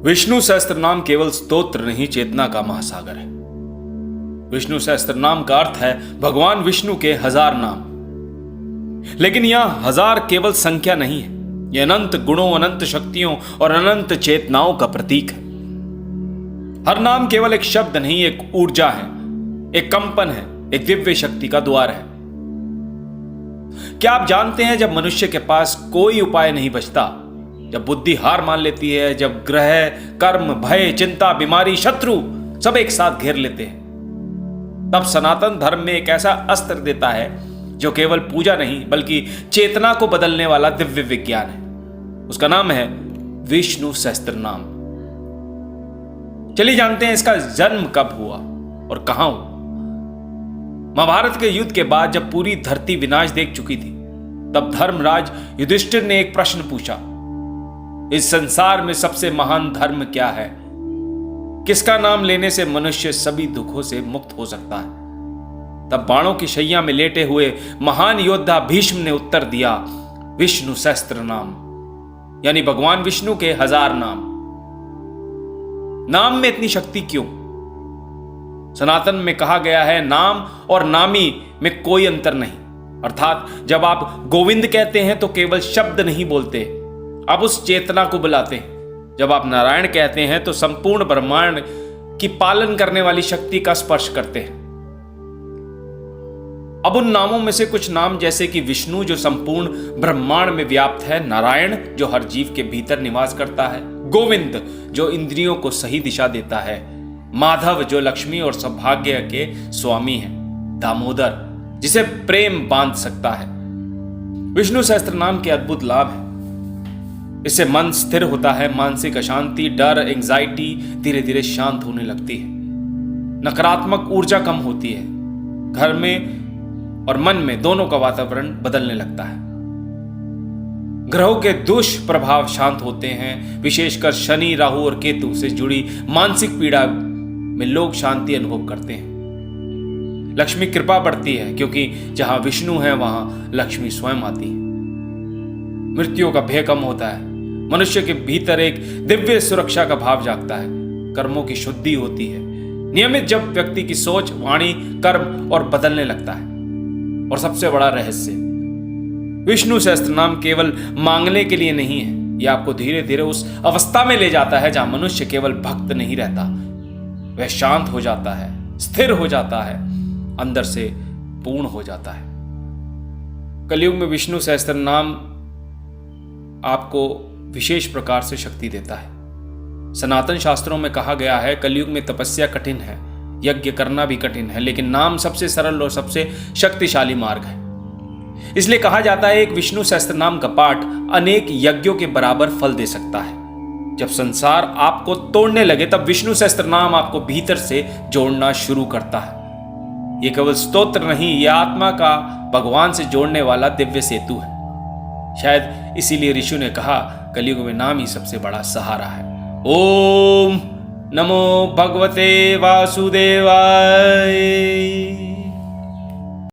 विष्णु सहस्त्र नाम केवल स्तोत्र नहीं, चेतना का महासागर है। विष्णु सहस्त्र नाम का अर्थ है भगवान विष्णु के 1000 नाम। लेकिन यह 1000 केवल संख्या नहीं है, यह अनंत गुणों, अनंत शक्तियों और अनंत चेतनाओं का प्रतीक है। हर नाम केवल एक शब्द नहीं, एक ऊर्जा है, एक कंपन है, एक दिव्य शक्ति का द्वार है। क्या आप जानते हैं, जब मनुष्य के पास कोई उपाय नहीं बचता, जब बुद्धि हार मान लेती है, जब ग्रह, कर्म, भय, चिंता, बीमारी, शत्रु सब एक साथ घेर लेते हैं, तब सनातन धर्म में एक ऐसा अस्त्र देता है जो केवल पूजा नहीं बल्कि चेतना को बदलने वाला दिव्य विज्ञान है। उसका नाम है विष्णु सहस्त्र नाम। चलिए जानते हैं इसका जन्म कब हुआ और कहां हुआ। महाभारत के युद्ध के बाद जब पूरी धरती विनाश देख चुकी थी, तब धर्मराज युधिष्ठिर ने एक प्रश्न पूछा, इस संसार में सबसे महान धर्म क्या है? किसका नाम लेने से मनुष्य सभी दुखों से मुक्त हो सकता है? तब बाणों की शैया में लेटे हुए महान योद्धा भीष्म ने उत्तर दिया, विष्णु सहस्त्र नाम, यानी भगवान विष्णु के 1000 नाम। नाम में इतनी शक्ति क्यों? सनातन में कहा गया है, नाम और नामी में कोई अंतर नहीं। अर्थात जब आप गोविंद कहते हैं तो केवल शब्द नहीं बोलते, आप उस चेतना को बुलाते हैं। जब आप नारायण कहते हैं तो संपूर्ण ब्रह्मांड की पालन करने वाली शक्ति का स्पर्श करते हैं। अब उन नामों में से कुछ नाम, जैसे कि विष्णु जो संपूर्ण ब्रह्मांड में व्याप्त है, नारायण जो हर जीव के भीतर निवास करता है, गोविंद जो इंद्रियों को सही दिशा देता है, माधव जो लक्ष्मी और सौभाग्य के स्वामी हैं, दामोदर जिसे प्रेम बांध सकता है। विष्णु सहस्त्र नाम के अद्भुत लाभ हैं। इससे मन स्थिर होता है, मानसिक अशांति, डर, एंजाइटी धीरे धीरे शांत होने लगती है, नकारात्मक ऊर्जा कम होती है, घर में और मन में दोनों का वातावरण बदलने लगता है। ग्रहों के दुष्प्रभाव शांत होते हैं, विशेषकर शनि, राहु और केतु से जुड़ी मानसिक पीड़ा में लोग शांति अनुभव करते हैं। लक्ष्मी कृपा बढ़ती है, क्योंकि जहां विष्णु है वहां लक्ष्मी स्वयं आती है। मृत्यु का भय कम होता है, मनुष्य के भीतर एक दिव्य सुरक्षा का भाव जागता है, कर्मों की शुद्धि होती है। नियमित जब व्यक्ति की सोच, वाणी, कर्म और बदलने लगता है। और सबसे बड़ा रहस्य, विष्णु सहस्त्र नाम केवल मांगने के लिए नहीं है, यह आपको धीरे धीरे उस अवस्था में ले जाता है जहां मनुष्य केवल भक्त नहीं रहता, वह शांत हो जाता है, स्थिर हो जाता है, अंदर से पूर्ण हो जाता है। कलयुग में विष्णु सहस्त्र नाम आपको विशेष प्रकार से शक्ति देता है। सनातन शास्त्रों में कहा गया है, कलयुग में तपस्या कठिन है, यज्ञ करना भी कठिन है, लेकिन नाम सबसे सरल और सबसे शक्तिशाली मार्ग है। इसलिए कहा जाता है, एक विष्णु सहस्त्र नाम का पाठ अनेक यज्ञों के बराबर फल दे सकता है। जब संसार आपको तोड़ने लगे, तब विष्णु सहस्त्र नाम आपको भीतर से जोड़ना शुरू करता है। यह केवल स्तोत्र नहीं, यह आत्मा का भगवान से जोड़ने वाला दिव्य सेतु है। शायद इसीलिए ऋषि ने कहा, कलयुग में नाम ही सबसे बड़ा सहारा है। ओम नमो भगवते वासुदेवाय।